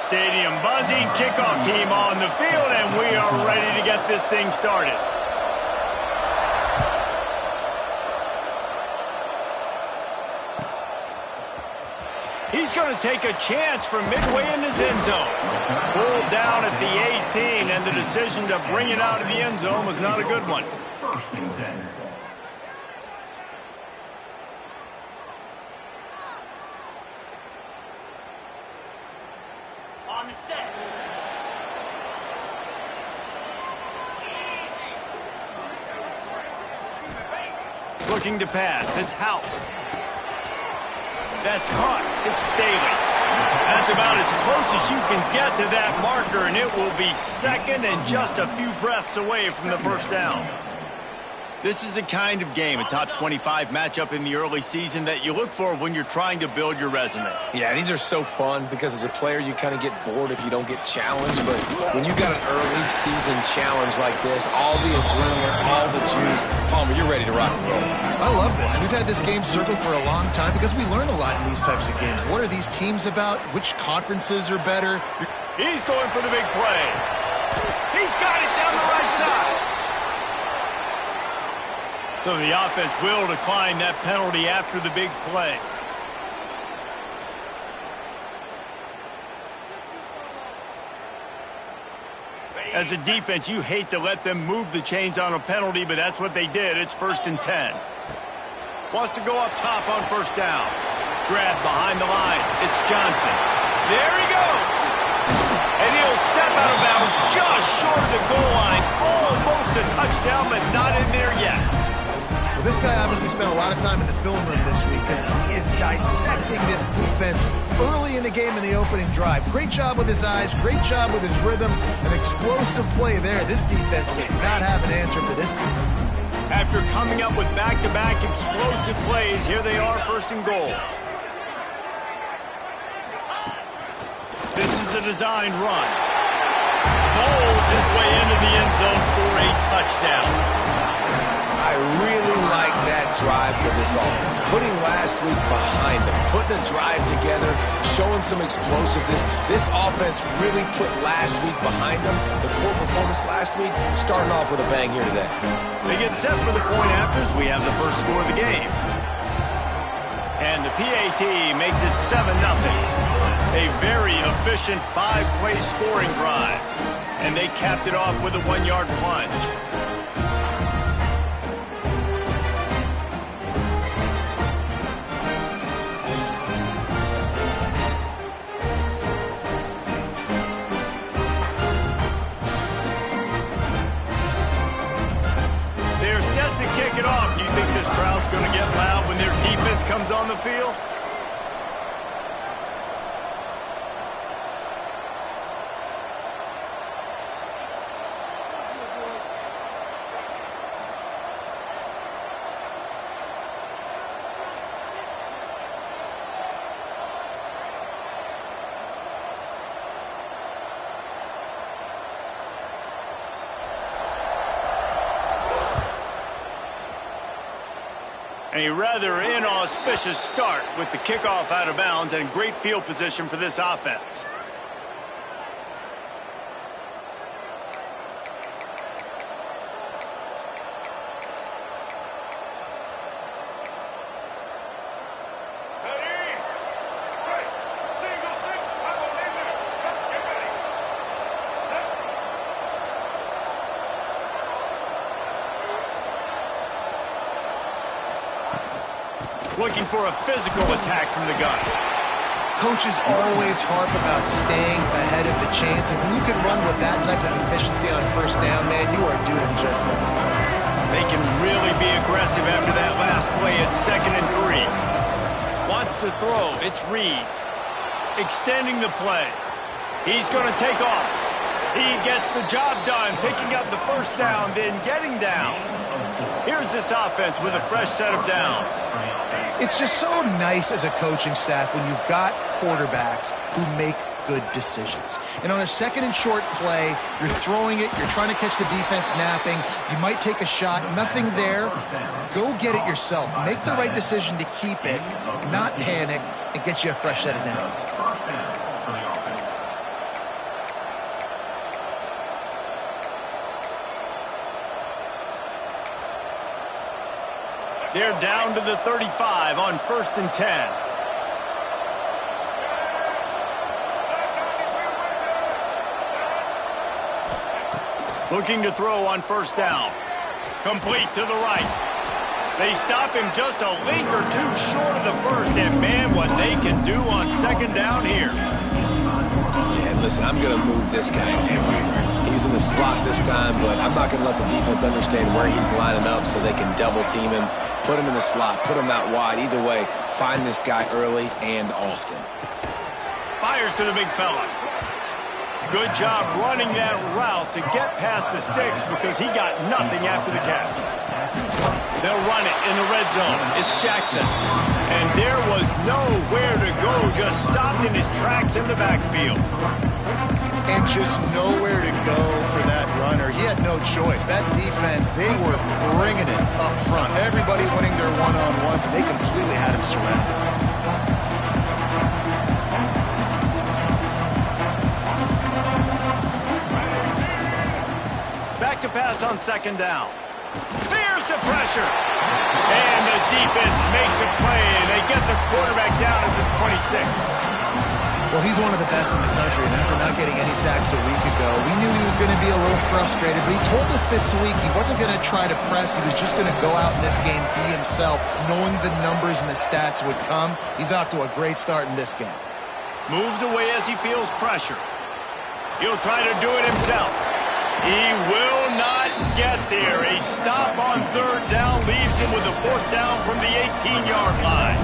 Stadium buzzing, kickoff team on the field, and we are ready to get this thing started. He's going to take a chance from midway in his end zone. Pulled down at the 18, and the decision to bring it out of the end zone was not a good one. On the set. Looking to pass. It's Hout. That's caught. It's Staley. That's about as close as you can get to that marker, and it will be second and just a few breaths away from the first down. This is a kind of game, a top 25 matchup in the early season that you look for when you're trying to build your resume. Yeah, these are so fun because as a player, you kind of get bored if you don't get challenged. But when you got an early season challenge like this, all the adrenaline, all the juice, Palmer, you're ready to rock and roll. I love this. We've had this game circled for a long time because we learn a lot in these types of games. What are these teams about? Which conferences are better? He's going for the big play. He's got it down the right side. So the offense will decline that penalty after the big play. As a defense, you hate to let them move the chains on a penalty, but that's what they did. It's 1st and 10. Wants to go up top on first down. Grab behind the line. It's Johnson. There he goes. And he'll step out of bounds just short of the goal line. Almost a touchdown, but not in there yet. Well, this guy obviously spent a lot of time in the film room this week because he is dissecting this defense early in the game in the opening drive. Great job with his eyes, great job with his rhythm, an explosive play there. This defense does not have an answer for this team. After coming up with back-to-back explosive plays, here they are, 1st and goal. This is a designed run. Bowls his way into the end zone for a touchdown. I really like that drive for this offense. Putting last week behind them, putting a drive together, showing some explosiveness. This offense really put last week behind them. The poor performance last week, starting off with a bang here today. They get set for the point afters. We have the first score of the game. And the PAT makes it 7-0. A very efficient 5-play scoring drive. And they capped it off with a 1-yard plunge. Kick it off. Do you think this crowd's going to get loud when their defense comes on the field? A rather inauspicious start with the kickoff out of bounds and great field position for this offense. Looking for a physical attack from the gun. Coaches always harp about staying ahead of the chains, and when you can run with that type of efficiency on first down, man, you are doing just that. They can really be aggressive after that last play at 2nd and 3. Wants to throw. It's Reed. Extending the play. He's going to take off. He gets the job done, picking up the first down, then getting down. Here's this offense with a fresh set of downs. It's just so nice as a coaching staff when you've got quarterbacks who make good decisions. And on a 2nd and short play, you're throwing it, you're trying to catch the defense napping, you might take a shot, nothing there. Go get it yourself. Make the right decision to keep it, not panic, and get you a fresh set of downs. They're down to the 35 on 1st and 10. Looking to throw on 1st down. Complete to the right. They stop him just a link or two short of the first, and man, what they can do on 2nd down here. Yeah, listen, I'm going to move this guy everywhere. He's in the slot this time, but I'm not going to let the defense understand where he's lining up so they can double team him, put him in the slot, put him out wide. Either way, find this guy early and often. Fires to the big fella. Good job running that route to get past the sticks because he got nothing after the catch. They'll run it in the red zone. It's Jackson. And there was nowhere to go, just stopped in his tracks in the backfield. And just nowhere to go for that runner. He had no choice. That defense, they were bringing it up front. Everybody winning their one-on-ones, and they completely had him surrounded. Back to pass on 2nd down. Fears the pressure. And the defense makes a play, and they get the quarterback down at the 26. Well, he's one of the best in the country, and after not getting any sacks a week ago, we knew he was going to be a little frustrated, but he told us this week he wasn't going to try to press. He was just going to go out in this game, be himself, knowing the numbers and the stats would come. He's off to a great start in this game. Moves away as he feels pressure. He'll try to do it himself. He will not get there. A stop on 3rd down leaves him with a 4th down from the 18-yard line.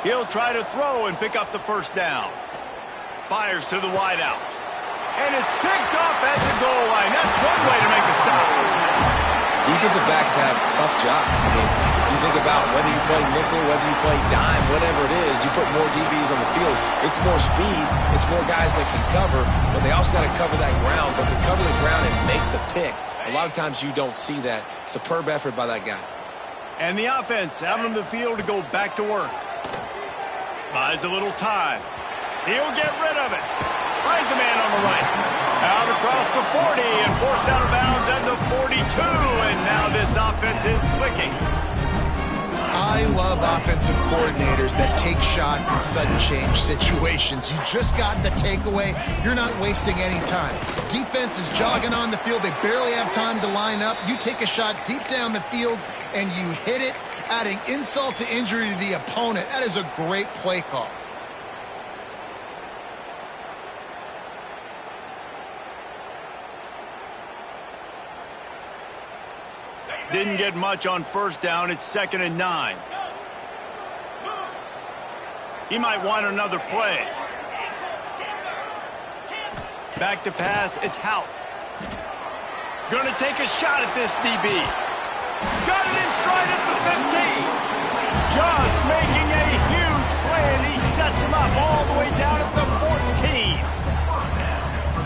He'll try to throw and pick up the 1st down. Fires to the wideout. And it's picked off at the goal line. That's one way to make a stop. Defensive backs have tough jobs. I mean, you think about whether you play nickel, whether you play dime, whatever it is, you put more DBs on the field. It's more speed. It's more guys that can cover, but they also got to cover that ground. But to cover the ground and make the pick, a lot of times you don't see that. Superb effort by that guy. And the offense out on the field to go back to work. Buys a little time. He'll get rid of it. Finds a man on the right. Out across the 40 and forced out of bounds at the 42. And now this offense is clicking. I love offensive coordinators that take shots in sudden change situations. You just got the takeaway. You're not wasting any time. Defense is jogging on the field. They barely have time to line up. You take a shot deep down the field and you hit it, adding insult to injury to the opponent. That is a great play call. Didn't get much on 1st down. It's 2nd and 9. He might want another play. Back to pass. It's Hout. Gonna take a shot at this DB. Got it in stride at the 15. Just making a huge play, and he sets him up all the way down at the 14.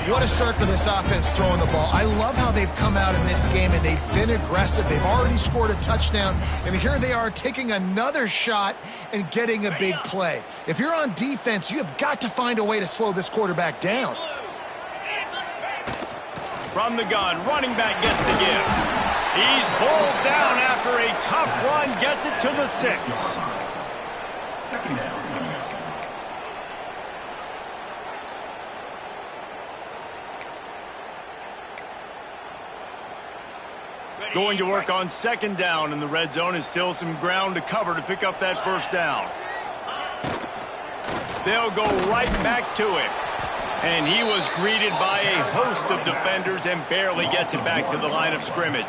What a start for this offense throwing the ball. I love how they've come out in this game, and they've been aggressive. They've already scored a touchdown, and here they are taking another shot and getting a big play. If you're on defense, you have got to find a way to slow this quarterback down. From the gun, running back gets the give. He's pulled down after a tough run, gets it to the 6. 2nd down. Going to work on 2nd down in the red zone, and still some ground to cover to pick up that 1st down. They'll go right back to him. And he was greeted by a host of defenders and barely gets it back to the line of scrimmage.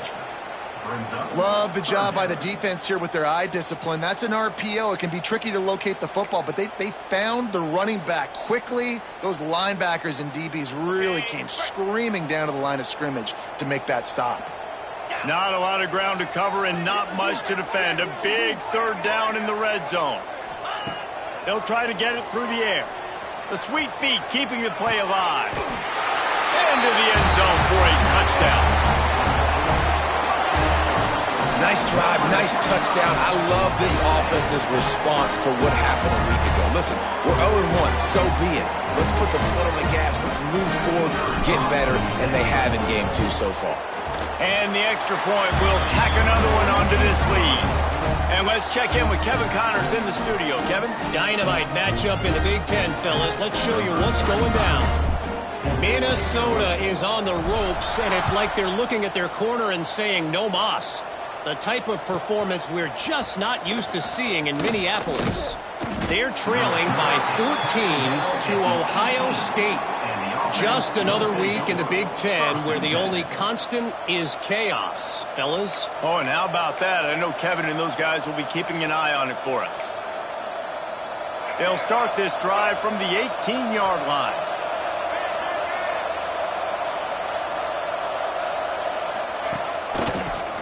Love the job by the defense here with their eye discipline. That's an RPO. It can be tricky to locate the football, but they found the running back quickly. Those linebackers and DBs really came screaming down to the line of scrimmage to make that stop. Not a lot of ground to cover and not much to defend. A big 3rd down in the red zone. They'll try to get it through the air. The sweet feet keeping the play alive. Into the end zone for a touchdown. Nice drive, nice touchdown. I love this offense's response to what happened a week ago. Listen, we're 0-1, so be it. Let's put the foot on the gas. Let's move forward, get better, and they have in game 2 so far. And the extra point will tack another one onto this lead. And let's check in with Kevin Connors in the studio. Kevin? Dynamite matchup in the Big Ten, fellas. Let's show you what's going down. Minnesota is on the ropes, and it's like they're looking at their corner and saying, no mas. The type of performance we're just not used to seeing in Minneapolis. They're trailing by 14 to Ohio State. Just another week in the Big Ten where the only constant is chaos, fellas. Oh, and how about that? I know Kevin and those guys will be keeping an eye on it for us. They'll start this drive from the 18-yard line.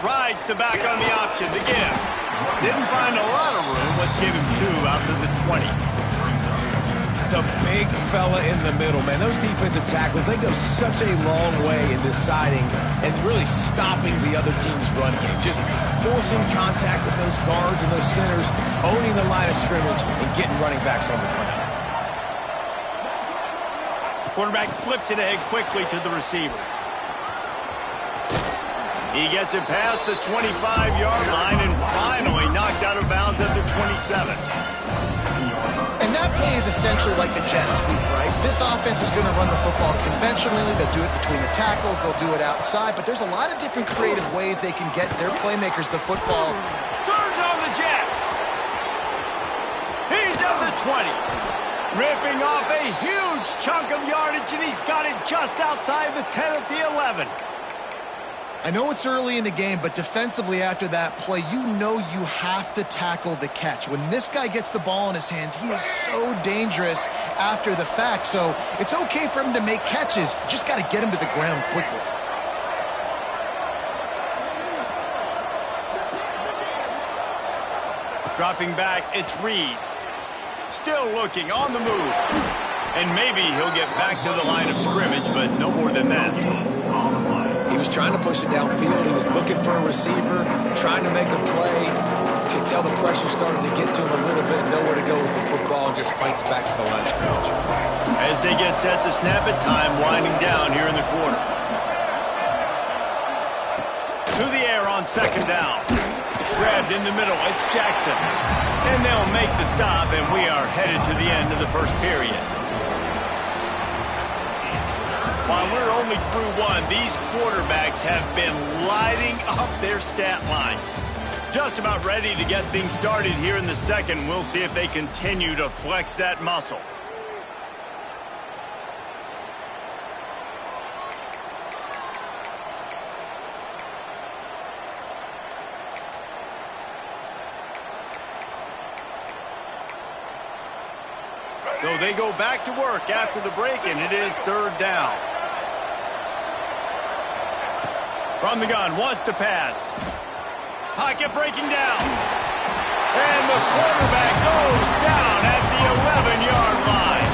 Rides the back on the option, the give. Didn't find a lot of room. Let's give him 2 out to the 20. The big fella in the middle, man. Those defensive tackles, they go such a long way in deciding and really stopping the other team's run game. Just forcing contact with those guards and those centers, owning the line of scrimmage, and getting running backs on the ground. Quarterback flips it ahead quickly to the receiver. He gets it past the 25-yard line and finally knocked out of bounds at the 27. And that play is essentially like a jet sweep, right? This offense is going to run the football conventionally. They'll do it between the tackles. They'll do it outside. But there's a lot of different creative ways they can get their playmakers the football. Turns on the Jets. He's at the 20. Ripping off a huge chunk of yardage, and he's got it just outside the 10 at the 11. I know it's early in the game, but defensively after that play, you know you have to tackle the catch. When this guy gets the ball in his hands, he is so dangerous after the fact. So it's okay for him to make catches. You just got to get him to the ground quickly. Dropping back, it's Reed. Still looking on the move. And maybe he'll get back to the line of scrimmage, but no more than that. He was trying to push it downfield. He was looking for a receiver, trying to make a play. You could tell the pressure started to get to him a little bit. Nowhere to go with the football, just fights back to the line of scrimmage. As they get set to snap it, time winding down here in the quarter. To the air on second down. Grabbed in the middle, it's Jackson. And they'll make the stop, and we are headed to the end of the first period. While we're only through one, these quarterbacks have been lighting up their stat line. Just about ready to get things started here in the second. We'll see if they continue to flex that muscle. So they go back to work after the break, and it is third down. From the gun, wants to pass. Pocket breaking down. And the quarterback goes down at the 11-yard line.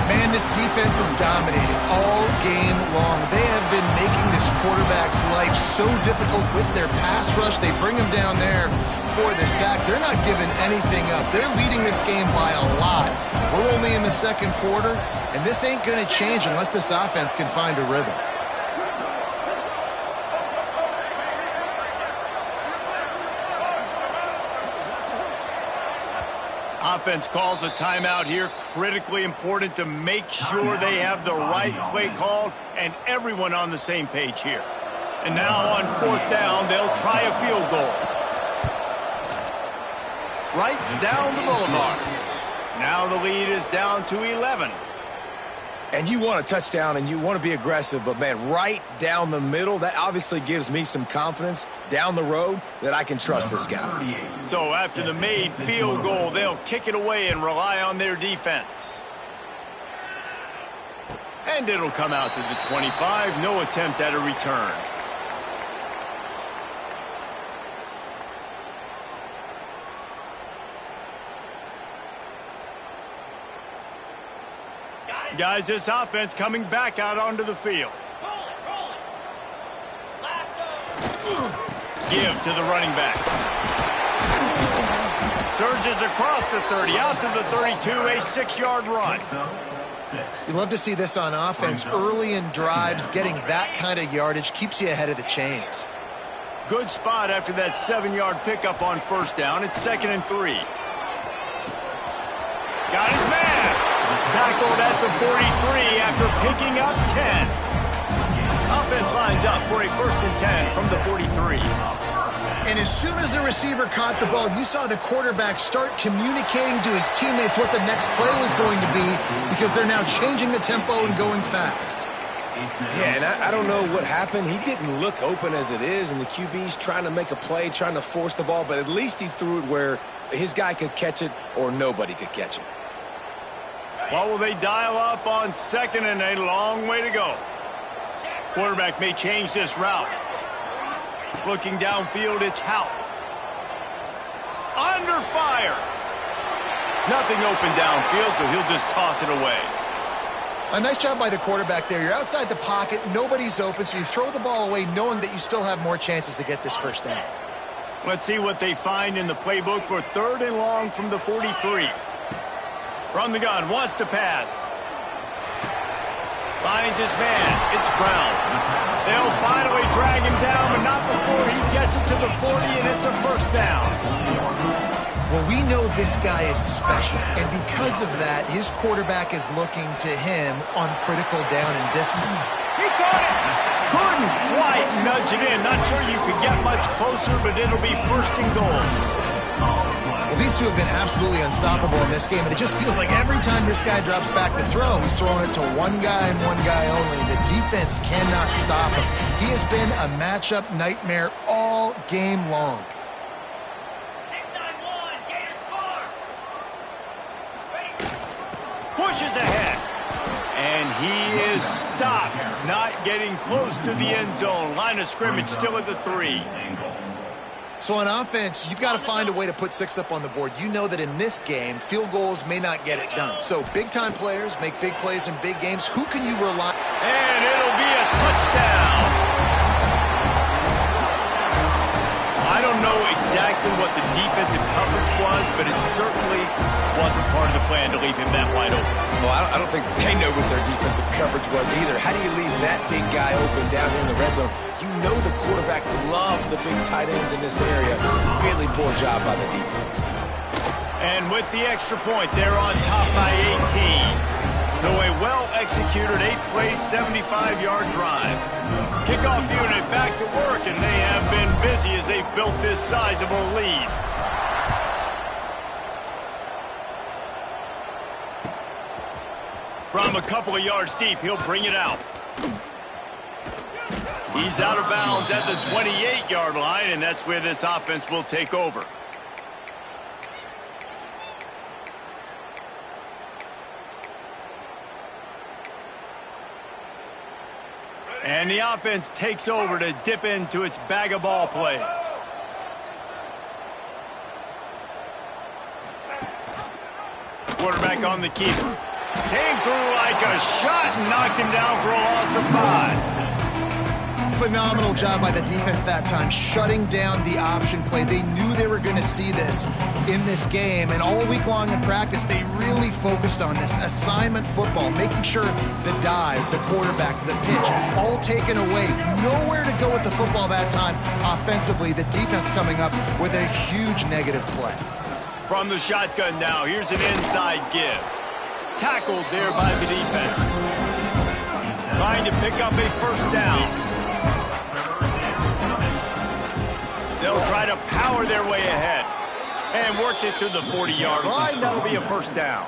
Man, this defense is dominating all game long. They have been making this quarterback's life so difficult with their pass rush. They bring him down there for the sack. They're not giving anything up. They're leading this game by a lot. We're only in the second quarter, and this ain't going to change unless this offense can find a rhythm. Offense calls a timeout here. Critically important to make sure they have the right play called and everyone on the same page here. And now on fourth down, they'll try a field goal. Right down the boulevard. Now the lead is down to 11. And you want a touchdown and you want to be aggressive, but, man, right down the middle, that obviously gives me some confidence down the road that I can trust this guy. So after the made field goal, they'll kick it away and rely on their defense. And it'll come out to the 25. No attempt at a return. Guys, this offense coming back out onto the field. Roll it, roll it. Lasso. Give to the running back. Surges across the 30, out to the 32, a 6-yard run. You love to see this on offense. Early in drives, getting that kind of yardage keeps you ahead of the chains. Good spot after that 7-yard pickup on first down. It's 2nd and 3. Got his man. Tackled at the 43 after picking up 10. Offense lines up for a 1st and 10 from the 43. And as soon as the receiver caught the ball, you saw the quarterback start communicating to his teammates what the next play was going to be because they're now changing the tempo and going fast. Yeah, and I don't know what happened. He didn't look open as it is, and the QB's trying to make a play, trying to force the ball, but at least he threw it where his guy could catch it or nobody could catch it. What will they dial up on 2nd and a long way to go? Quarterback may change this route. Looking downfield, it's Hout. Under fire. Nothing open downfield, so he'll just toss it away. A nice job by the quarterback there. You're outside the pocket, nobody's open, so you throw the ball away knowing that you still have more chances to get this 1st down. Let's see what they find in the playbook for 3rd and long from the 43. From the gun, wants to pass. Finds his man. It's Brown. They'll finally drag him down, but not before he gets it to the 40, and it's a 1st down. Well, we know this guy is special, and because of that, his quarterback is looking to him on critical down and distance. He caught it! Couldn't quite nudge it in. Not sure you could get much closer, but it'll be 1st and goal. Well, these two have been absolutely unstoppable in this game, and it just feels like every time this guy drops back to throw, he's throwing it to one guy and one guy only. The defense cannot stop him. He has been a matchup nightmare all game long. 6-9-1, Gators score. Pushes ahead. And he is stopped. Not getting close to the end zone. Line of scrimmage still at the 3. So on offense, you've got to find a way to put 6 up on the board. You know that in this game, field goals may not get it done. So big-time players make big plays in big games. Who can you rely on? And it'll be a touchdown. I don't know exactly what the defensive coverage was, but it certainly wasn't part of the plan to leave him that wide open. Well, I don't think they know what their defensive coverage was either. How do you leave that big guy open down here in the red zone? You know the quarterback loves the big tight ends in this area. Really poor job by the defense. And with the extra point, they're on top by 18. So a well-executed 8-play, 75-yard drive. Kickoff unit back to work, and they have been busy as they've built this sizable lead. From a couple of yards deep, he'll bring it out. He's out of bounds at the 28-yard line, and that's where this offense will take over. And the offense takes over to dip into its bag of ball plays. Quarterback on the keeper. Came through like a shot and knocked him down for a loss of 5. Phenomenal job by the defense that time, shutting down the option play. They knew they were going to see this in this game, and all week long in practice, they really focused on this assignment football, making sure the dive, the quarterback, the pitch, all taken away. Nowhere to go with the football that time offensively. The defense coming up with a huge negative play. From the shotgun now, here's an inside give. Tackled there by the defense. Trying to pick up a 1st down. They'll try to power their way ahead. And works it to the 40-yard line. That'll be a 1st down.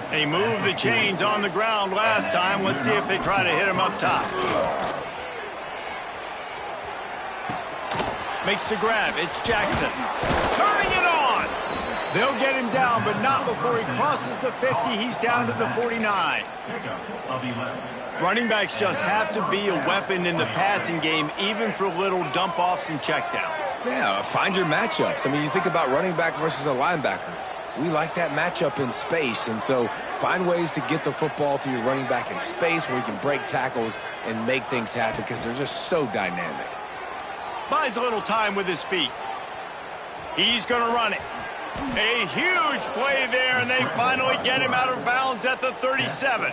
They moved the chains on the ground last time. Let's see if they try to hit him up top. Makes the grab. It's Jackson. Turning it on. They'll get him down, but not before he crosses the 50. He's down to the 49. Running backs just have to be a weapon in the passing game, even for little dump-offs and checkdowns. Yeah, find your matchups. I mean, you think about running back versus a linebacker. We like that matchup in space, and so find ways to get the football to your running back in space where you can break tackles and make things happen because they're just so dynamic. Buys a little time with his feet. He's going to run it. A huge play there, and they finally get him out of bounds at the 37.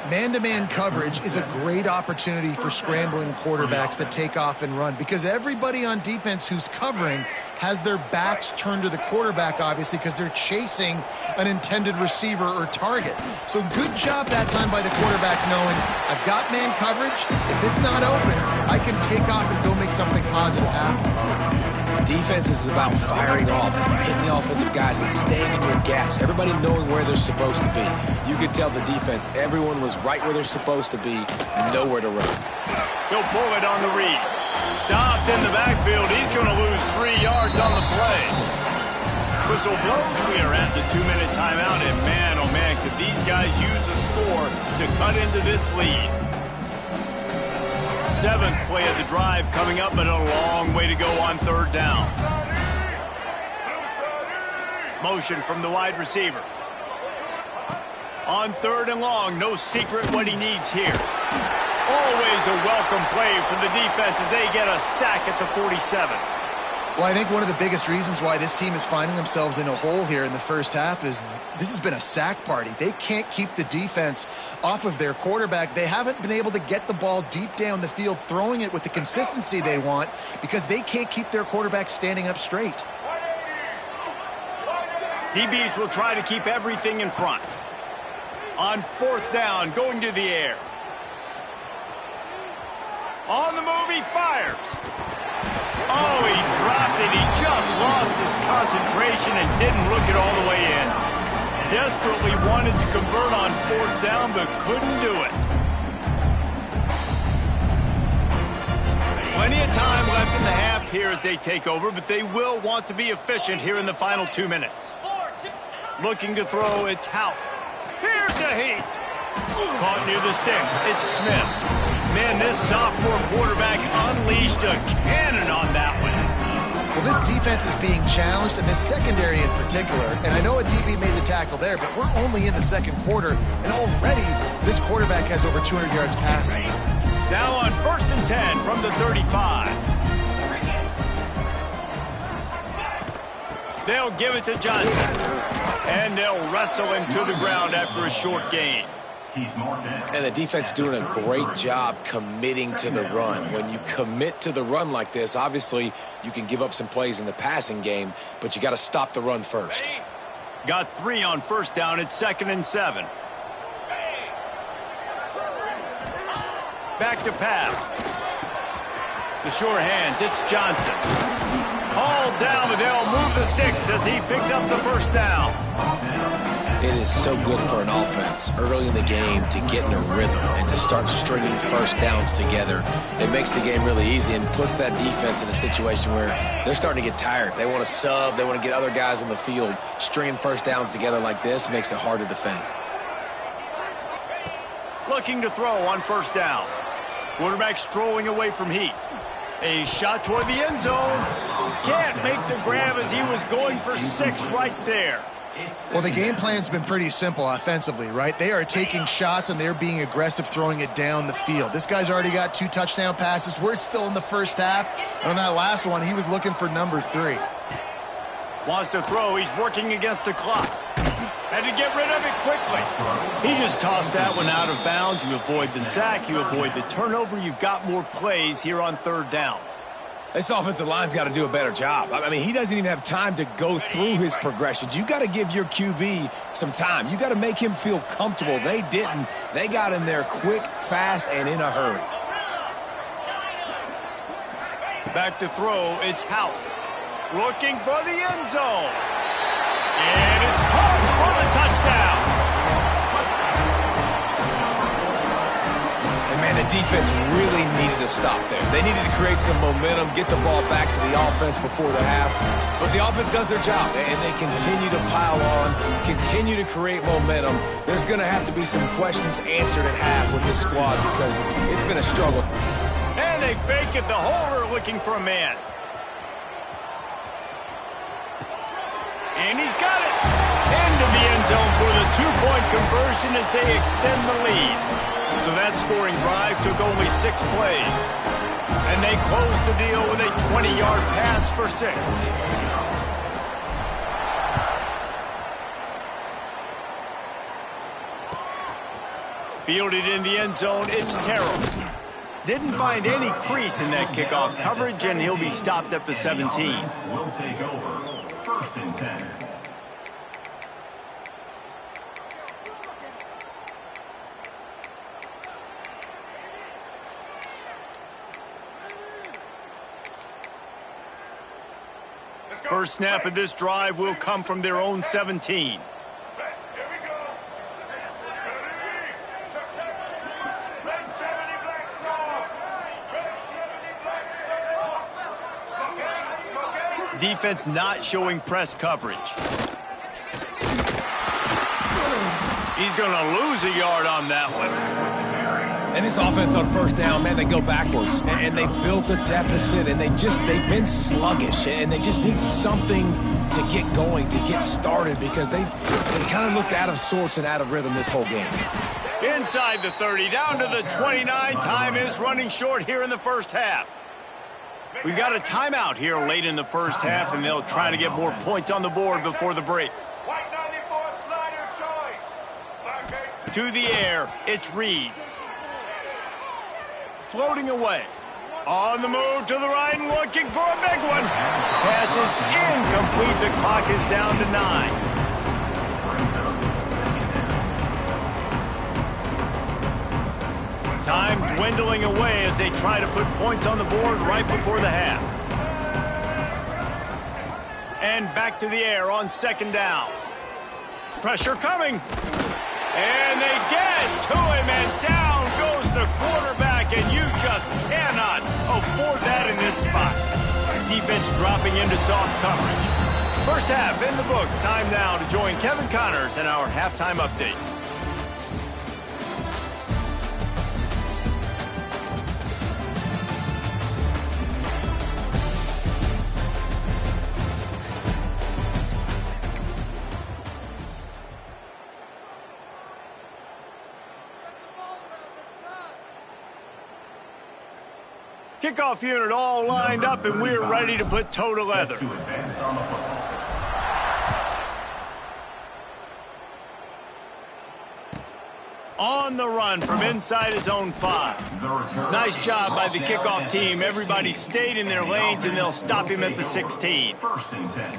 Man-to-man coverage is a great opportunity for scrambling quarterbacks to take off and run because everybody on defense who's covering has their backs turned to the quarterback, obviously, because they're chasing an intended receiver or target. So good job that time by the quarterback knowing I've got man coverage. If it's not open, I can take off and go make something positive happen. Defense is about firing off, hitting the offensive guys, and staying in your gaps. Everybody knowing where they're supposed to be. You could tell the defense, everyone was right where they're supposed to be, nowhere to run. He'll pull it on the read. Stopped in the backfield. He's going to lose 3 yards on the play. Whistle blows. We are at the 2-minute timeout, and man, oh man, could these guys use a score to cut into this lead. 7th play of the drive coming up, but a long way to go on 3rd down. Motion from the wide receiver. On 3rd and long, no secret what he needs here. Always a welcome play from the defense as they get a sack at the 47. Well, I think one of the biggest reasons why this team is finding themselves in a hole here in the first half is this has been a sack party. They can't keep the defense off of their quarterback. They haven't been able to get the ball deep down the field, throwing it with the consistency they want because they can't keep their quarterback standing up straight. DBs will try to keep everything in front. On 4th down, going to the air. On the move, he fires. Oh, he dropped it. He just lost his concentration and didn't look it all the way in. Desperately wanted to convert on 4th down, but couldn't do it. Plenty of time left in the half here as they take over, but they will want to be efficient here in the final 2 minutes. Looking to throw, it's Hout. Here's a heat. Caught near the sticks. It's Smith. Man, this sophomore quarterback unleashed a cannon on that one. Well, this defense is being challenged, and this secondary in particular. And I know a DB made the tackle there, but we're only in the 2nd quarter, and already this quarterback has over 200 yards passing. Now on 1st and 10 from the 35. They'll give it to Johnson, and they'll wrestle him to the ground after a short gain. And the defense doing a great job committing to the run. When you commit to the run like this, obviously you can give up some plays in the passing game, but you got to stop the run first. Got 3 on 1st down. It's 2nd and 7. Back to pass. The sure hands. It's Johnson. Hauled down, but they'll move the sticks as he picks up the 1st down. It is so good for an offense early in the game to get in a rhythm and to start stringing 1st downs together. It makes the game really easy and puts that defense in a situation where they're starting to get tired. They want to sub. They want to get other guys in the field. Stringing 1st downs together like this makes it hard to defend. Looking to throw on 1st down. Quarterback strolling away from heat. A shot toward the end zone. Can't make the grab as he was going for 6 right there. Well, the game plan's been pretty simple offensively, right? They are taking shots, and they're being aggressive throwing it down the field. This guy's already got 2 touchdown passes. We're still in the first half. And on that last one, he was looking for number 3. Wants to throw. He's working against the clock. Had to get rid of it quickly. He just tossed that one out of bounds. You avoid the sack. You avoid the turnover. You've got more plays here on 3rd down. This offensive line's got to do a better job. I mean, he doesn't even have time to go through his progressions. You got to give your QB some time. You got to make him feel comfortable. They didn't. They got in there quick, fast, and in a hurry. Back to throw. It's Hout. Looking for the end zone. And it's caught for the touchdown. And, man, the defense really needed to stop there. They needed to create some momentum, get the ball back to the offense before the half. But the offense does their job, and they continue to pile on, continue to create momentum. There's going to have to be some questions answered at half with this squad because it's been a struggle. And they fake it. The holder looking for a man. And he's got it. End into the end zone for the two-point conversion as they extend the lead. So that scoring drive took only 6 plays. And they closed the deal with a 20-yard pass for 6. Fielded in the end zone, it's Terrell. Didn't find any crease in that kickoff coverage, and he'll be stopped at the 17. Will take over. First and 10. First snap of this drive will come from their own 17. Defense not showing press coverage. He's going to lose a yard on that one. And this offense on first down, man, they go backwards. And they built a deficit, and they've been sluggish. And they just need something to get going, to get started, because they kind of looked out of sorts and out of rhythm this whole game. Inside the 30, down to the 29. Time is running short here in the first half. We've got a timeout here late in the first half, and they'll try to get more points on the board before the break. To the air, it's Reed. Floating away. On the move to the right and looking for a big one. Pass is incomplete. The clock is down to 9. Time dwindling away as they try to put points on the board right before the half. And back to the air on second down. Pressure coming. And they get to him, and down goes the quarterback, and you just cannot afford that in this spot. Defense dropping into soft coverage. First half in the books. Time now to join Kevin Connors in our halftime update. Kickoff unit all lined up, and we're ready to put toe to leather. On the run from inside his own 5. Nice job by the kickoff team. Everybody stayed in their lanes, and they'll stop him at the 16. First and 10.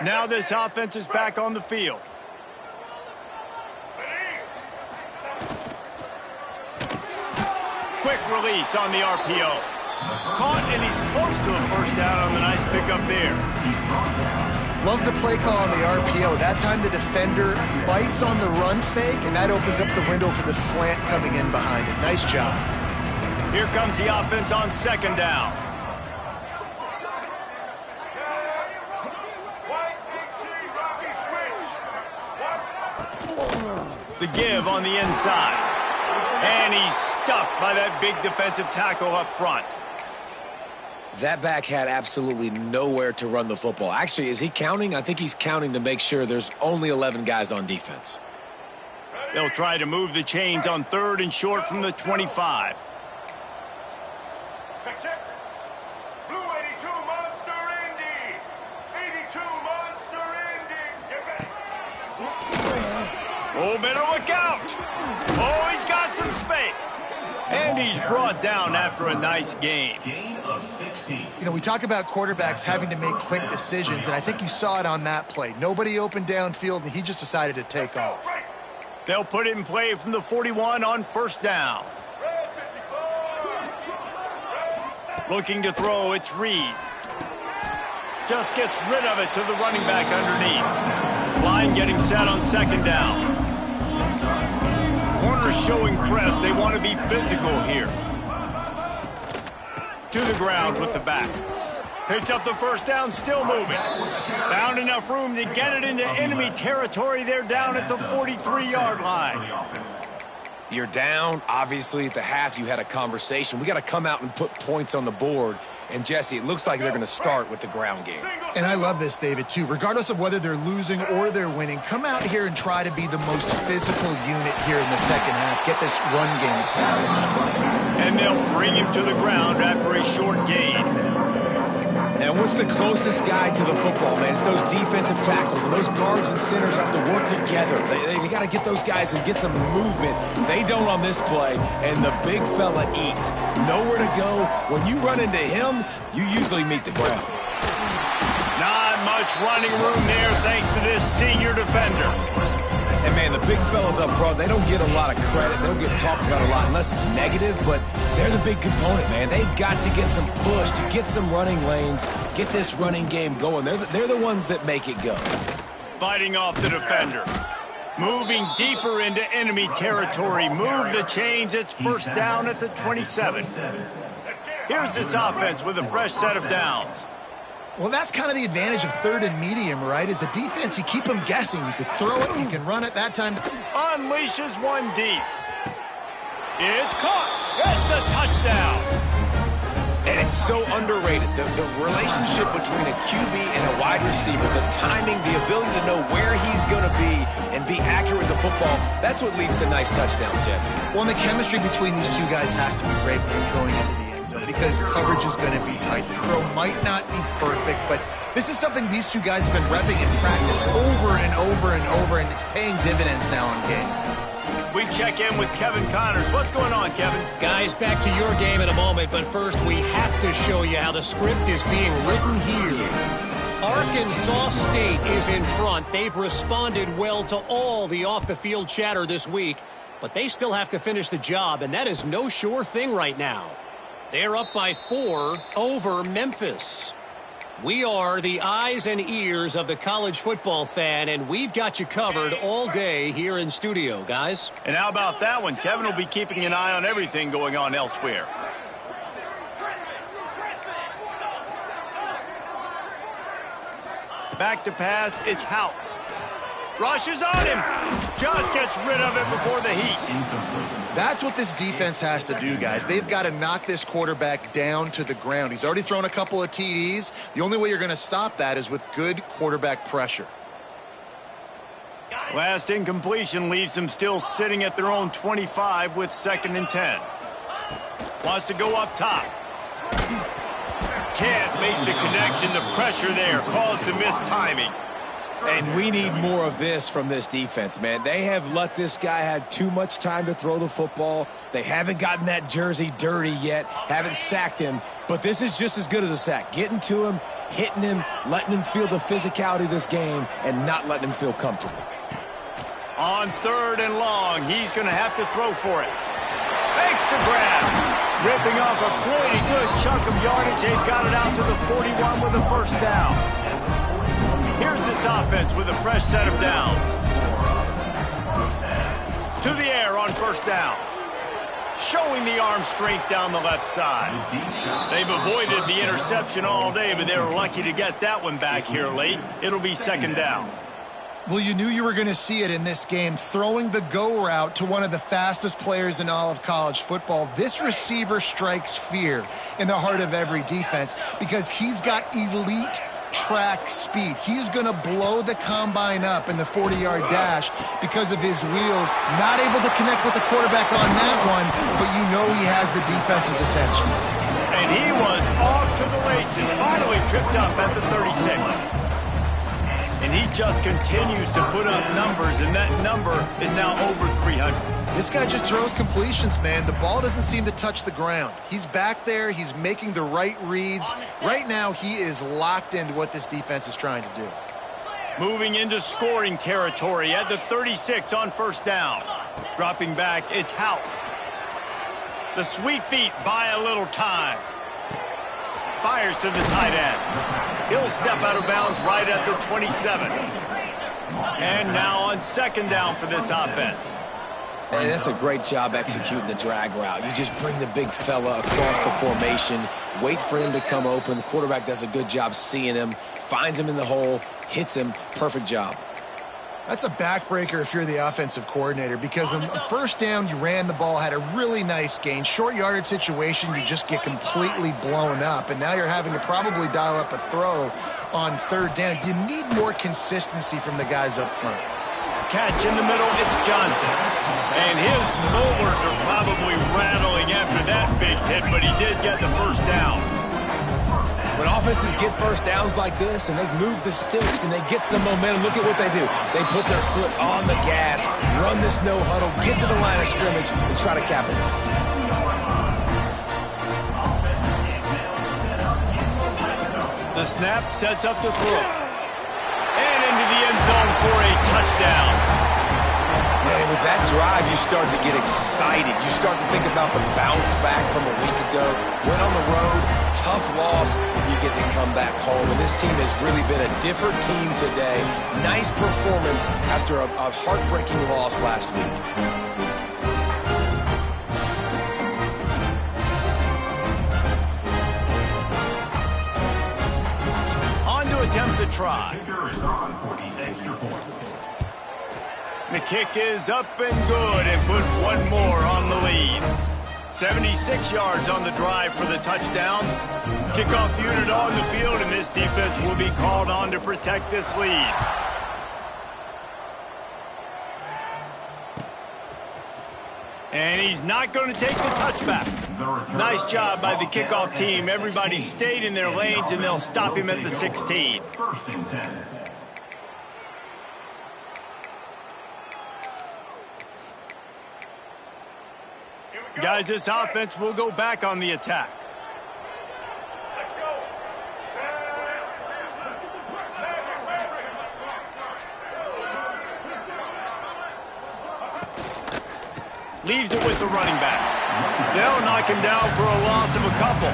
Now this offense is back on the field. Quick release on the RPO. Caught, and he's close to a first down on the nice pickup there. Love the play call on the RPO. That time the defender bites on the run fake, and that opens up the window for the slant coming in behind it. Nice job. Here comes the offense on second down. The give on the inside. And he's stuffed by that big defensive tackle up front. That back had absolutely nowhere to run the football. Actually, is he counting? I think he's counting to make sure there's only 11 guys on defense. They'll try to move the chains on third and short from the 25. Blue 82 Monster Indy. 82 Monster Indy. Get ready. Oh, better look out. Oh, he's got some space. And he's brought down after a nice gain. Gain of 16. You know, we talk about quarterbacks having to make quick decisions, and I think you saw it on that play. Nobody opened downfield, and he just decided to take off. They'll put it in play from the 41 on first down. Looking to throw, it's Reed. Just gets rid of it to the running back underneath. Line getting set on second down. Corners showing press. They want to be physical here. To the ground with the back. Picks up the first down, still moving. Found enough room to get it into enemy territory. They're down at the 43-yard line. You're down. Obviously, at the half, you had a conversation. We got to come out and put points on the board. And, Jesse, it looks like they're going to start with the ground game. And I love this, David, too. Regardless of whether they're losing or they're winning, come out here and try to be the most physical unit here in the second half. Get this run game established. And they'll bring him to the ground after a short gain. And what's the closest guy to the football, man? It's those defensive tackles, and those guards and centers have to work together. They got to get those guys and get some movement. They don't on this play, and the big fella eats. Nowhere to go. When you run into him, you usually meet the ground. Not much running room there thanks to this senior defender. And, man, the big fellas up front, they don't get a lot of credit. They don't get talked about a lot unless it's negative, but they're the big component, man. They've got to get some push, to get some running lanes, get this running game going. They're the ones that make it go. Fighting off the defender. Moving deeper into enemy territory. Move the chains. It's first down at the 27. Here's this offense with a fresh set of downs. Well, that's kind of the advantage of third and medium, right? Is the defense, you keep them guessing. You could throw it, you can run it that time. Unleashes one deep. It's caught. It's a touchdown. And it's so underrated. The relationship between a QB and a wide receiver, the timing, the ability to know where he's going to be and be accurate with the football, that's what leads to nice touchdowns, Jesse. Well, and the chemistry between these two guys has to be great when you're throwing into the end zone because coverage is going to be tight. The throw might not be perfect, but this is something these two guys have been repping in practice over and over and over, and it's paying dividends now on game. We check in with Kevin Connors. What's going on, Kevin? Guys, back to your game in a moment, but first we have to show you how the script is being written here. Arkansas State is in front. They've responded well to all the off-the-field chatter this week, but they still have to finish the job, and that is no sure thing right now. They're up by 4 over Memphis. We are the eyes and ears of the college football fan, and we've got you covered all day here in studio, guys. And how about that one? Kevin will be keeping an eye on everything going on elsewhere. Back to pass, it's Hout. Rushes on him. Just gets rid of it before the heat. That's what this defense has to do, guys. They've got to knock this quarterback down to the ground. He's already thrown a couple of TDs. The only way you're going to stop that is with good quarterback pressure. Last incompletion leaves them still sitting at their own 25 with 2nd and 10. Wants to go up top. Can't make the connection. The pressure there caused the missed timing. And we need more of this from this defense, man. They have let this guy have too much time to throw the football. They haven't gotten that jersey dirty yet, haven't sacked him. But this is just as good as a sack. Getting to him, hitting him, letting him feel the physicality of this game, and not letting him feel comfortable. On 3rd and long, he's going to have to throw for it. Makes the grab. Ripping off a pretty good chunk of yardage. They've got it out to the 41 with a first down. Here's this offense with a fresh set of downs. To the air on first down. Showing the arm strength down the left side. They've avoided the interception all day, but they were lucky to get that one back here late. It'll be 2nd down. Well, you knew you were going to see it in this game, throwing the go route to one of the fastest players in all of college football. This receiver strikes fear in the heart of every defense because he's got elite track speed. He's going to blow the combine up in the 40-yard dash because of his wheels. Not able to connect with the quarterback on that one, but you know he has the defense's attention. And he was off to the races, finally tripped up at the 36. And he just continues to put up numbers, and that number is now over 300. This guy just throws completions, man. The ball doesn't seem to touch the ground. He's back there. He's making the right reads. Right now, he is locked into what this defense is trying to do. Moving into scoring territory at the 36 on first down. Dropping back, it's Hout. The sweet feet buy a little time. Fires to the tight end. He'll step out of bounds right at the 27. And now on 2nd down for this offense. And that's a great job executing the drag route. You just bring the big fella across the formation, wait for him to come open. The quarterback does a good job seeing him, finds him in the hole, hits him. Perfect job. That's a backbreaker if you're the offensive coordinator, because on the first down, you ran the ball, had a really nice gain. Short yardage situation, you just get completely blown up, and now you're having to probably dial up a throw on third down. You need more consistency from the guys up front. Catch in the middle, it's Johnson. And his molars are probably rattling after that big hit, but he did get the first down. When offenses get first downs like this and they move the sticks and they get some momentum, look at what they do. They put their foot on the gas, run this no huddle, get to the line of scrimmage, and try to capitalize. The snap sets up the throw. And into the end zone for a touchdown. And with that drive, you start to get excited. You start to think about the bounce back from a week ago. Went on the road, tough loss, you get to come back home. And this team has really been a different team today. Nice performance after a heartbreaking loss last week. Attempt to try. Kicker is on for the extra point. The kick is up and good and put one more on the lead. 76 yards on the drive for the touchdown. Kickoff unit on the field, and this defense will be called on to protect this lead. And he's not going to take the touchback. Nice job by the kickoff team. Everybody stayed in their lanes, and they'll stop him at the 16. First and 10. Guys, this offense will go back on the attack. Let's go. Leaves it with the running back. They'll knock him down for a loss of a couple.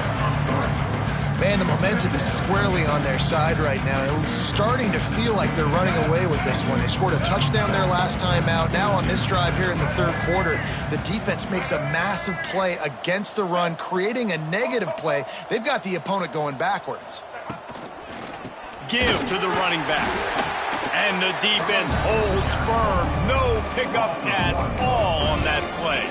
Man, the momentum is squarely on their side right now. It's starting to feel like they're running away with this one. They scored a touchdown their last time out. Now on this drive here in the third quarter, the defense makes a massive play against the run, creating a negative play. They've got the opponent going backwards. Give to the running back. And the defense holds firm. No pickup at all on that play.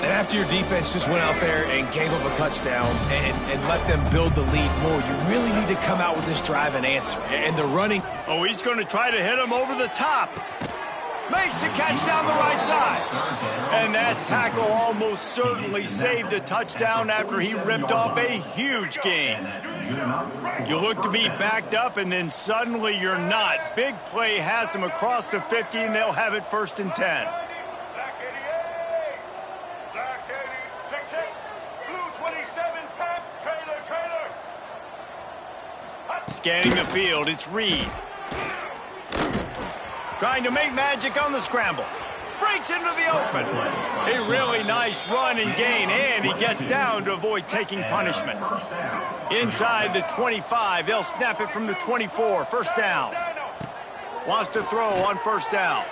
And after your defense just went out there and gave up a touchdown and let them build the lead more, you really need to come out with this drive and answer. And the running... Oh, he's going to try to hit him over the top. Makes the catch down the right side. And that tackle almost certainly saved a touchdown after he ripped off a huge gain. You look to be backed up, and then suddenly you're not. Big play has them across the 50, and they'll have it first and 10. Black 88. Black 80. Check, check. Blue 27. Pep. Trailer. Scanning the field, it's Reed. Trying to make magic on the scramble. Breaks into the open. A really nice run and gain, and he gets down to avoid taking punishment. Inside the 25, they'll snap it from the 24. First down. Wants to throw on first down.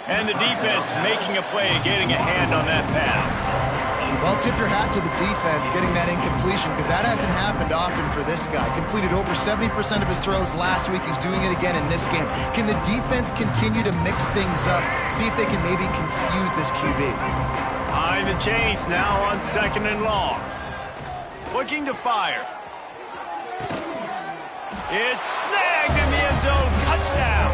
And the defense making a play and getting a hand on that pass. Well, tip your hat to the defense getting that incompletion, because that hasn't happened often for this guy. Completed over 70% of his throws last week. He's doing it again in this game. Can the defense continue to mix things up? See if they can maybe confuse this QB. Behind the chains now on second and long. Looking to fire. It's snagged in the end zone. Touchdown.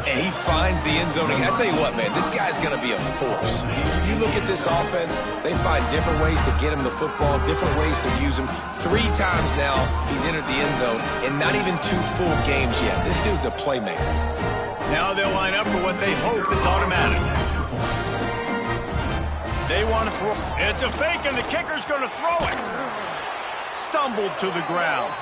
And he finds the end zone. I tell you what, man, this guy's going to be a force. You look at this offense, they find different ways to get him the football, different ways to use him. 3 times now he's entered the end zone, and not even 2 full games yet. This dude's a playmaker. Now they'll line up for what they hope is automatic. They want to throw. It's a fake, and the kicker's going to throw it. Stumbled to the ground.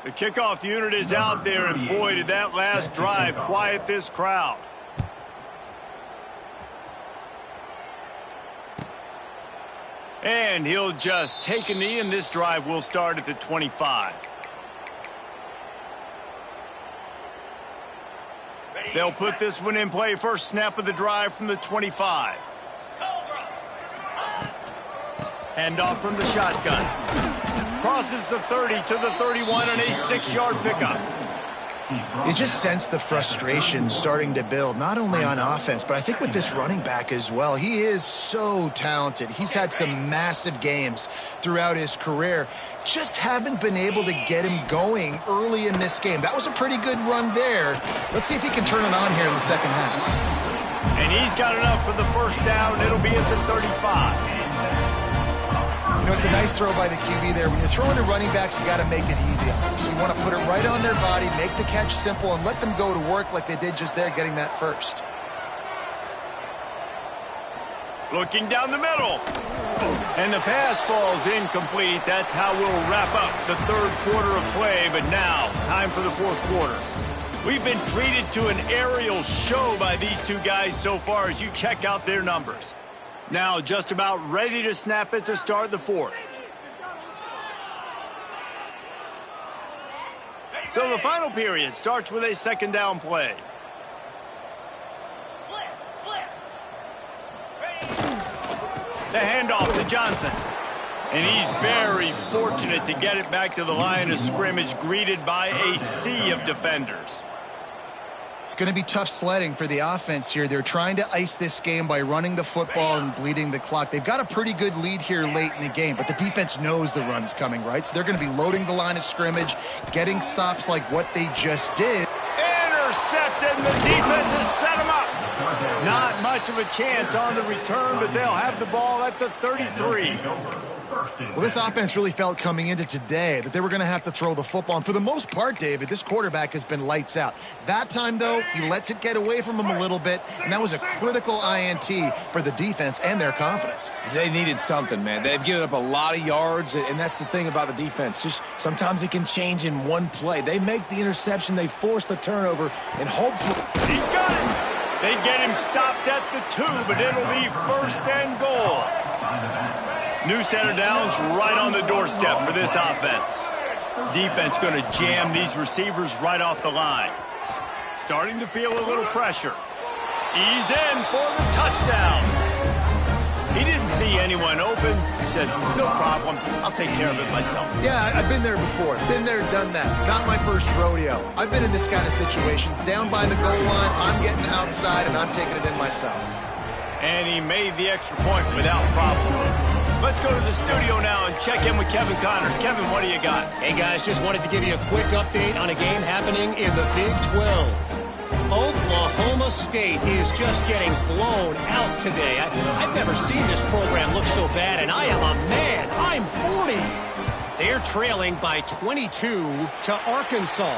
The kickoff unit is out there, and boy, did that last drive quiet this crowd. And he'll just take a knee, and this drive will start at the 25. They'll put this one in play. First snap of the drive from the 25. Handoff from the shotgun. Crosses the 30 to the 31 and a 6-yard pickup. You just sense the frustration starting to build, not only on offense, but I think with this running back as well. He is so talented. He's had some massive games throughout his career. Just haven't been able to get him going early in this game. That was a pretty good run there. Let's see if he can turn it on here in the second half. And he's got enough for the first down. It'll be at the 35. You know, it's a nice throw by the QB there. When you're throwing to running backs, you got to make it easy on them. So you want to put it right on their body, make the catch simple, and let them go to work like they did just there, getting that first. Looking down the middle. And the pass falls incomplete. That's how we'll wrap up the third quarter of play. But now, time for the fourth quarter. We've been treated to an aerial show by these two guys so far as you check out their numbers. Now just about ready to snap it to start the fourth. So the final period starts with a second down play. The handoff to Johnson. And he's very fortunate to get it back to the line of scrimmage, greeted by a sea of defenders. It's going to be tough sledding for the offense here. They're trying to ice this game by running the football and bleeding the clock. They've got a pretty good lead here late in the game, but the defense knows the run's coming, right? So they're going to be loading the line of scrimmage, getting stops like what they just did. Intercepted, and the defense has set him up. Not much of a chance on the return, but they'll have the ball at the 33. Well, this offense really felt coming into today that they were going to have to throw the football. And for the most part, David, this quarterback has been lights out. That time, though, he lets it get away from him a little bit, and that was a critical INT for the defense and their confidence. They needed something, man. They've given up a lot of yards, and that's the thing about the defense. Just sometimes it can change in one play. They make the interception, they force the turnover, and hopefully... He's got it. They get him stopped at the 2, but it'll be first and goal. New center downs right on the doorstep for this offense. Defense going to jam these receivers right off the line. Starting to feel a little pressure. He's in for the touchdown. He didn't see anyone open. He said, no problem. I'll take care of it myself. Yeah, I've been there before. Been there, done that. Not my first rodeo. I've been in this kind of situation. Down by the goal line, I'm getting outside, and I'm taking it in myself. And he made the extra point without problem. Let's go to the studio now and check in with Kevin Connors. Kevin, what do you got? Hey, guys, just wanted to give you a quick update on a game happening in the Big 12. Oklahoma State is just getting blown out today. I've never seen this program look so bad, and I am a man. I'm 40. They're trailing by 22 to Arkansas.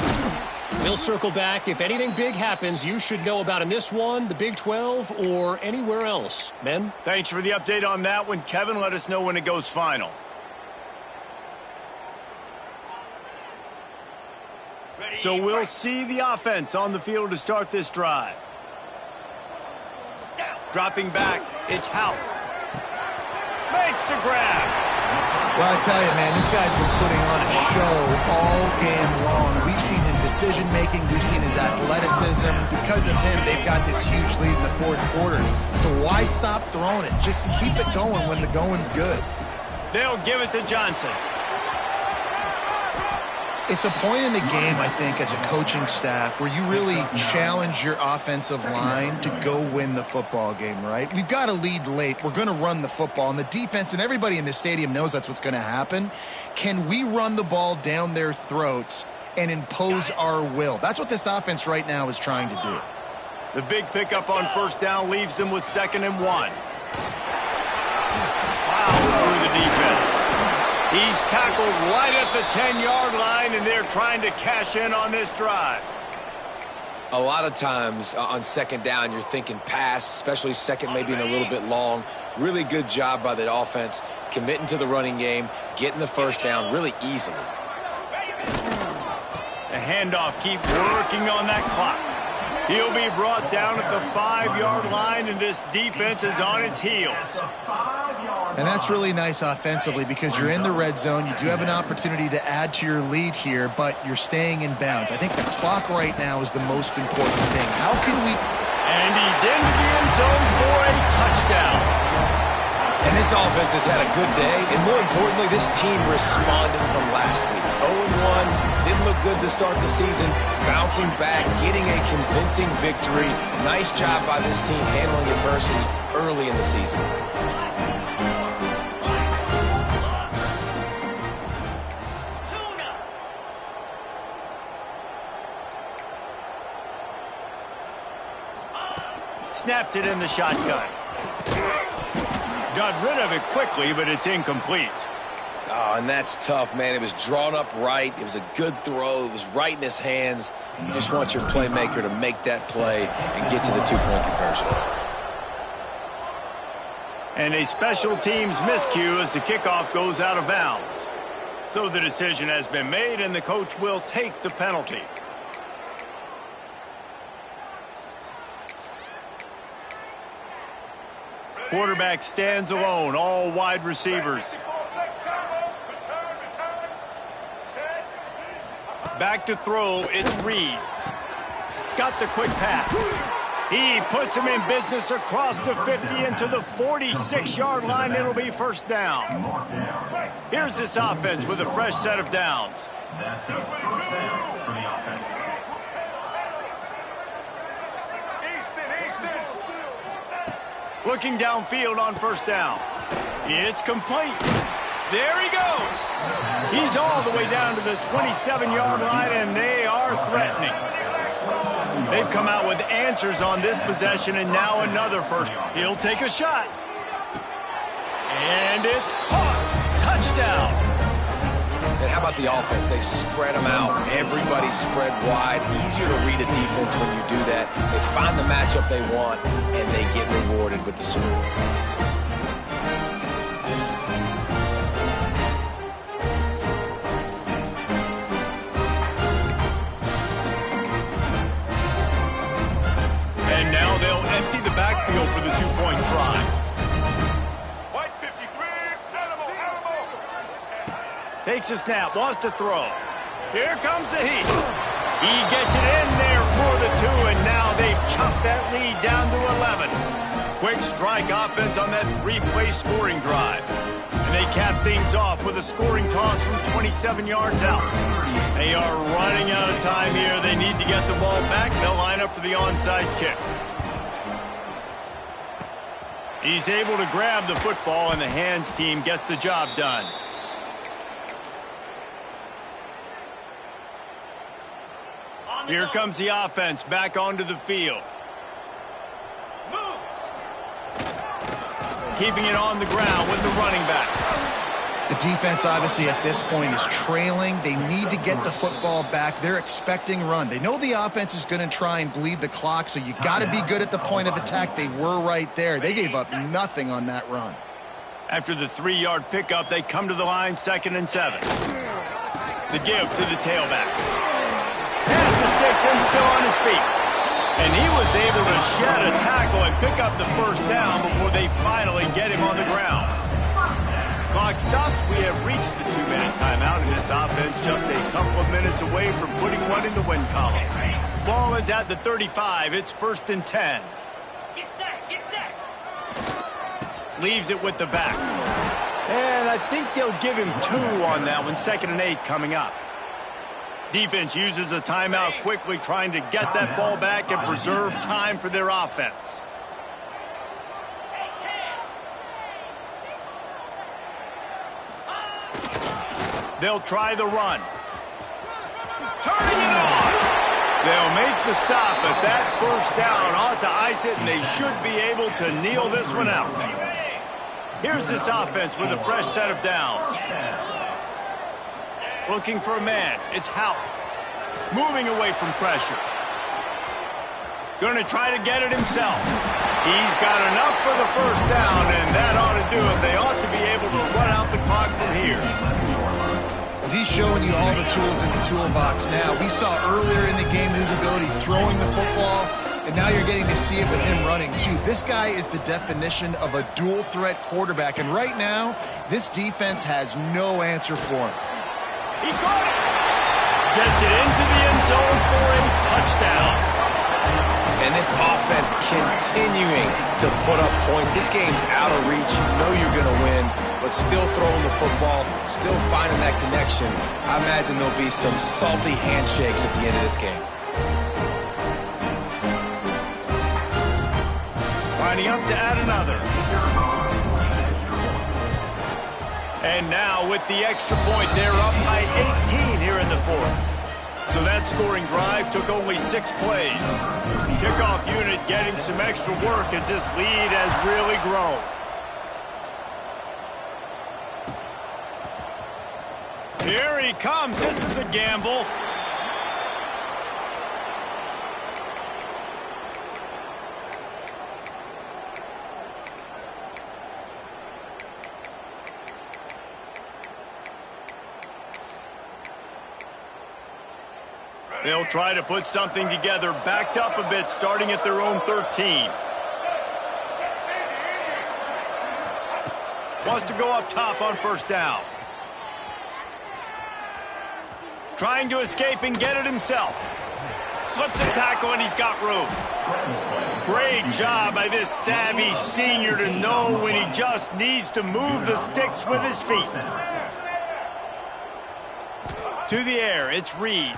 We'll circle back. If anything big happens, you should know about in this one, the Big 12, or anywhere else. Ben? Thanks for the update on that one. Kevin, let us know when it goes final. So we'll see the offense on the field to start this drive. Dropping back, it's Houck. Makes the grab. Well, I tell you, man, this guy's been putting on a show all game long. We've seen his decision-making. We've seen his athleticism. Because of him, they've got this huge lead in the fourth quarter. So why stop throwing it? Just keep it going when the going's good. They'll give it to Johnson. It's a point in the game, I think, as a coaching staff where you really challenge your offensive line to go win the football game, right? We've got a lead late. We're going to run the football, and the defense and everybody in the stadium knows that's what's going to happen. Can we run the ball down their throats and impose our will? That's what this offense right now is trying to do. The big pickup on first down leaves them with 2nd and 1. Wow, through the defense. He's tackled right at the 10-yard line, and they're trying to cash in on this drive. A lot of times on second down, you're thinking pass, especially second, maybe in a little bit long. Really good job by the offense, committing to the running game, getting the first down really easily. The handoff, keep working on that clock. He'll be brought down at the 5-yard line, and this defense is on its heels. And that's really nice offensively because you're in the red zone. You do have an opportunity to add to your lead here, but you're staying in bounds. I think the clock right now is the most important thing. How can we... And he's into the end zone for a touchdown. And this offense has had a good day, and more importantly, this team responded from last week. 0-1, didn't look good to start the season, bouncing back, getting a convincing victory. Nice job by this team handling adversity early in the season. Snaps it in the shotgun. Got rid of it quickly, but it's incomplete. Oh, and that's tough, man. It was drawn up right. It was a good throw. It was right in his hands. You just want your playmaker to make that play and get to the two-point conversion. And a special teams miscue as the kickoff goes out of bounds. So the decision has been made, and the coach will take the penalty. Quarterback stands alone, all wide receivers. Back to throw, it's Reed. Got the quick pass. He puts him in business across the 50 into the 46-yard line. It'll be first down. Here's this offense with a fresh set of downs. That's a first down for the offense. Looking downfield on first down. It's complete. There he goes. He's all the way down to the 27-yard line, and they are threatening. They've come out with answers on this possession, and now another first. He'll take a shot. And it's caught. Touchdown. And how about the offense? They spread them out. Everybody spread wide. Easier to read a defense when you do that. They find the matchup they want, and they get rewarded with the score. And now they'll empty the backfield for the two-point try. Takes a snap, wants to throw. Here comes the heat. He gets it in there for the two, and now they've chopped that lead down to 11. Quick strike offense on that three-play scoring drive. And they cap things off with a scoring toss from 27 yards out. They are running out of time here. They need to get the ball back. They'll line up for the onside kick. He's able to grab the football, and the hands team gets the job done. Here comes the offense back onto the field. Moves. Keeping it on the ground with the running back. The defense, obviously, at this point is trailing. They need to get the football back. They're expecting run. They know the offense is going to try and bleed the clock, so you got to be good at the point of attack. They were right there. They gave up nothing on that run. After the 3-yard pickup, they come to the line, 2nd and 7. The give to the tailback. Pass the sticks and still on his feet. And he was able to shed a tackle and pick up the first down before they finally get him on the ground. Clock stops. We have reached the 2-minute timeout, and this offense just a couple of minutes away from putting one in the win column. Ball is at the 35. It's 1st and 10. Get set. Get set. Leaves it with the back. And I think they'll give him 2 on that one. 2nd and 8 coming up. Defense uses a timeout quickly, trying to get that ball back and preserve time for their offense. They'll try the run. Turning it on. They'll make the stop, but that first down ought to ice it, and they should be able to kneel this one out. Here's this offense with a fresh set of downs. Looking for a man. It's Howell. Moving away from pressure. Going to try to get it himself. He's got enough for the first down, and that ought to do it. They ought to be able to run out the clock from here. Well, these he's showing you all the tools in the toolbox now. We saw earlier in the game his ability throwing the football, and now you're getting to see it with him running, too. This guy is the definition of a dual-threat quarterback, and right now, this defense has no answer for him. He got it! Gets it into the end zone for a touchdown. And this offense continuing to put up points. This game's out of reach. You know you're going to win, but still throwing the football, still finding that connection. I imagine there'll be some salty handshakes at the end of this game. Lining up to add another. And now with the extra point, they're up by 18 here in the fourth. So that scoring drive took only 6 plays. Kickoff unit getting some extra work as this lead has really grown. Here he comes. This is a gamble. They'll try to put something together, backed up a bit, starting at their own 13. Wants to go up top on first down. Trying to escape and get it himself. Slips a tackle and he's got room. Great job by this savvy senior to know when he just needs to move the sticks with his feet. To the air, it's Reed.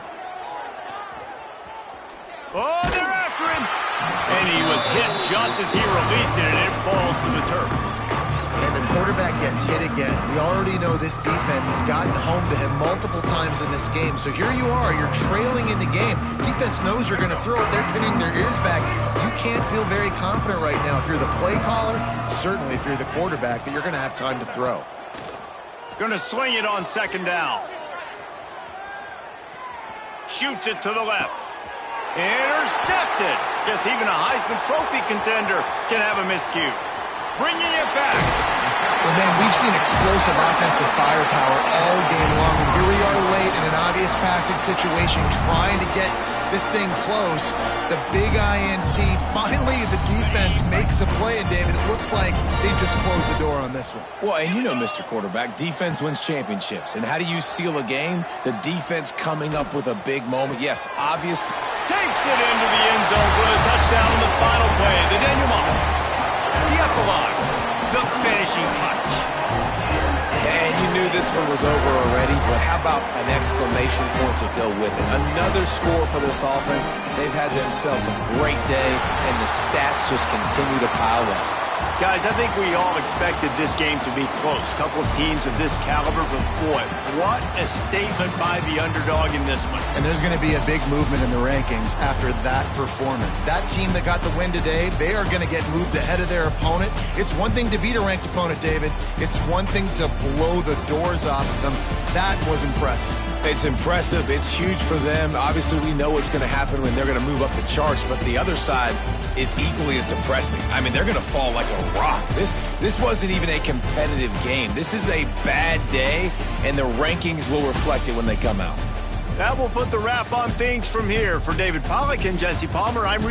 Oh, they're after him! And he was hit just as he released it, and it falls to the turf. And the quarterback gets hit again. We already know this defense has gotten home to him multiple times in this game. So here you are, you're trailing in the game. Defense knows you're going to throw it. They're pinning their ears back. You can't feel very confident right now. If you're the play caller, certainly if you're the quarterback, that you're going to have time to throw. Going to sling it on second down. Shoots it to the left. Intercepted. Guess even a Heisman Trophy contender can have a miscue. Bringing it back. Well, man, we've seen explosive offensive firepower all game long, and here we are late in an obvious passing situation, trying to get this thing close. The big INT. Finally, the defense makes a play, and David, it looks like they just closed the door on this one. Well, and you know, Mr. Quarterback, defense wins championships. And how do you seal a game? The defense coming up with a big moment. Yes, obvious. Takes it into the end zone for the touchdown in the final play. The denouement. The epilogue. The finishing touch. And you knew this one was over already, but how about an exclamation point to go with it? Another score for this offense. They've had themselves a great day, and the stats just continue to pile up. Guys, I think we all expected this game to be close. A couple of teams of this caliber, but boy, what a statement by the underdog in this one. And there's going to be a big movement in the rankings after that performance. That team that got the win today, they are going to get moved ahead of their opponent. It's one thing to beat a ranked opponent, David. It's one thing to blow the doors off of them. That was impressive. It's impressive. It's huge for them. Obviously, we know what's going to happen when they're going to move up the charts, but the other side is equally as depressing. I mean, they're going to fall like a rock. This wasn't even a competitive game. This is a bad day, and the rankings will reflect it when they come out. That will put the wrap on things from here. For David Pollack and Jesse Palmer, I'm